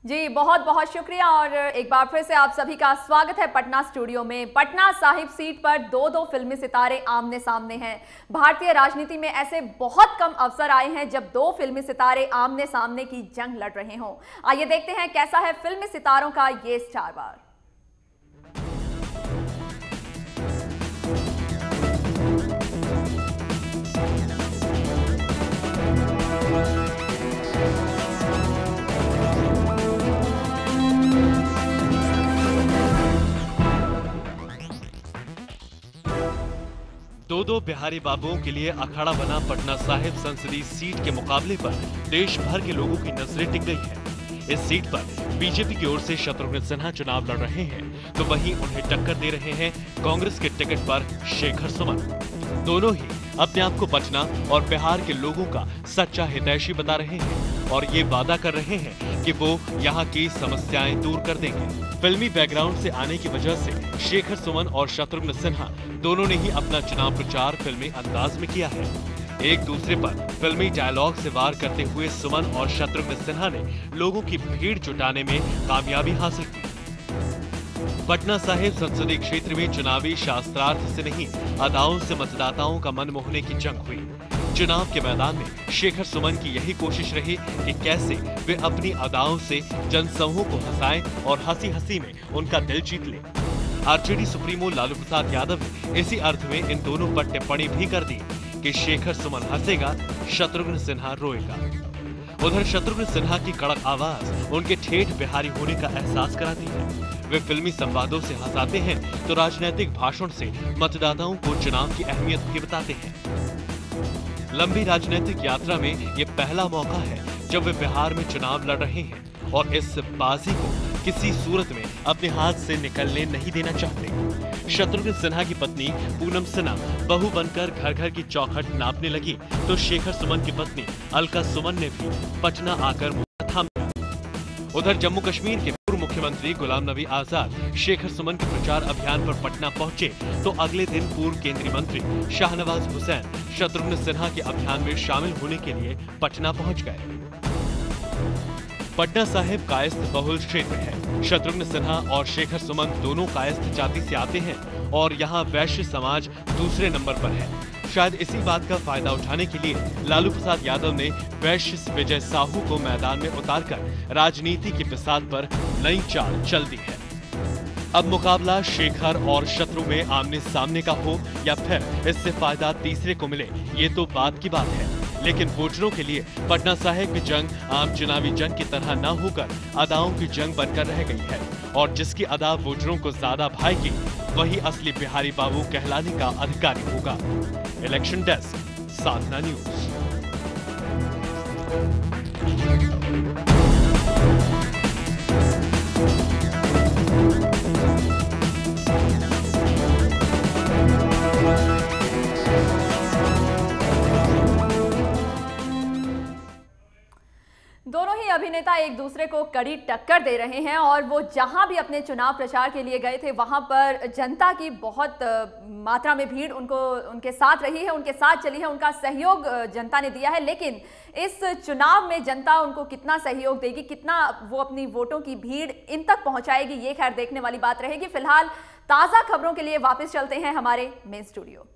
जी बहुत बहुत शुक्रिया और एक बार फिर से आप सभी का स्वागत है पटना स्टूडियो में। पटना साहिब सीट पर दो फिल्मी सितारे आमने सामने हैं। भारतीय राजनीति में ऐसे बहुत कम अवसर आए हैं जब दो फिल्मी सितारे आमने सामने की जंग लड़ रहे हों। आइए देखते हैं कैसा है फिल्मी सितारों का ये स्टार वार। दो बिहारी बाबुओं के लिए अखाड़ा बना पटना साहिब संसदीय सीट के मुकाबले पर देश भर के लोगों की नजरें टिक गई है। इस सीट पर बीजेपी की ओर से शत्रुघ्न सिन्हा चुनाव लड़ रहे हैं, तो वहीं उन्हें टक्कर दे रहे हैं कांग्रेस के टिकट पर शेखर सुमन। दोनों ही अपने आप को पटना और बिहार के लोगों का सच्चा हितैषी बता रहे हैं और ये वादा कर रहे हैं कि वो यहाँ की समस्याएं दूर कर देंगे। फिल्मी बैकग्राउंड से आने की वजह से शेखर सुमन और शत्रुघ्न सिन्हा दोनों ने ही अपना चुनाव प्रचार फिल्मी अंदाज में किया है। एक दूसरे पर फिल्मी डायलॉग से वार करते हुए सुमन और शत्रुघ्न सिन्हा ने लोगों की भीड़ जुटाने में कामयाबी हासिल की। पटना साहिब संसदीय क्षेत्र में चुनावी शास्त्रार्थ से नहीं, अदाओं से मतदाताओं का मन मोहने की जंग हुई। चुनाव के मैदान में शेखर सुमन की यही कोशिश रही कि कैसे वे अपनी अदाओं से जनसमूह को हंसाएं और हंसी हंसी में उनका दिल जीत लें। आरजेडी सुप्रीमो लालू प्रसाद यादव ने इसी अर्थ में इन दोनों पर टिप्पणी भी कर दी कि शेखर सुमन हंसेगा, शत्रुघ्न सिन्हा रोएगा। उधर शत्रुघ्न सिन्हा की कड़क आवाज उनके ठेठ बिहारी होने का एहसास कराती है। वे फिल्मी संवादों से हंसाते हैं तो राजनीतिक भाषण से मतदाताओं को चुनाव की अहमियत भी बताते हैं। लंबी राजनीतिक यात्रा में ये पहला मौका है जब वे बिहार में चुनाव लड़ रहे हैं और इस बाजी को किसी सूरत में अपने हाथ से निकलने नहीं देना चाहते। शत्रुघ्न सिन्हा की पत्नी पूनम सिन्हा बहू बनकर घर घर की चौखट नापने लगी तो शेखर सुमन की पत्नी अलका सुमन ने भी पटना आकर मुंह थाम लिया। उधर जम्मू कश्मीर के पूर्व मुख्यमंत्री गुलाम नबी आजाद शेखर सुमन के प्रचार अभियान पर पटना पहुंचे तो अगले दिन पूर्व केंद्रीय मंत्री शाहनवाज हुसैन शत्रुघ्न सिन्हा के अभियान में शामिल होने के लिए पटना पहुंच गए। पटना साहिब कायस्थ बहुल क्षेत्र है। शत्रुघ्न सिन्हा और शेखर सुमन दोनों कायस्थ जाति से आते हैं और यहाँ वैश्य समाज दूसरे नंबर पर है। शायद इसी बात का फायदा उठाने के लिए लालू प्रसाद यादव ने वैश्य विजय साहू को मैदान में उतारकर राजनीति की बिसात पर नई चाल चल दी है। अब मुकाबला शेखर और शत्रु में आमने सामने का हो या फिर इससे फायदा तीसरे को मिले, ये तो बात की बात है। लेकिन वोटरों के लिए पटना साहिब की जंग आम चुनावी जंग की तरह न होकर अदाओं की जंग बनकर रह गई है और जिसकी अदा वोटरों को ज्यादा भाएगी वही असली बिहारी बाबू कहलाने का अधिकारी होगा। इलेक्शन डेस्क, साधना न्यूज। दोनों ही अभिनेता एक दूसरे को कड़ी टक्कर दे रहे हैं और वो जहां भी अपने चुनाव प्रचार के लिए गए थे वहां पर जनता की बहुत मात्रा में भीड़ उनके साथ रही है, उनके साथ चली है, उनका सहयोग जनता ने दिया है। लेकिन इस चुनाव में जनता उनको कितना सहयोग देगी, कितना वो अपनी वोटों की भीड़ इन तक पहुंचाएगी, ये खैर देखने वाली बात रहेगी। फिलहाल ताज़ा खबरों के लिए वापस चलते हैं हमारे मेन स्टूडियो।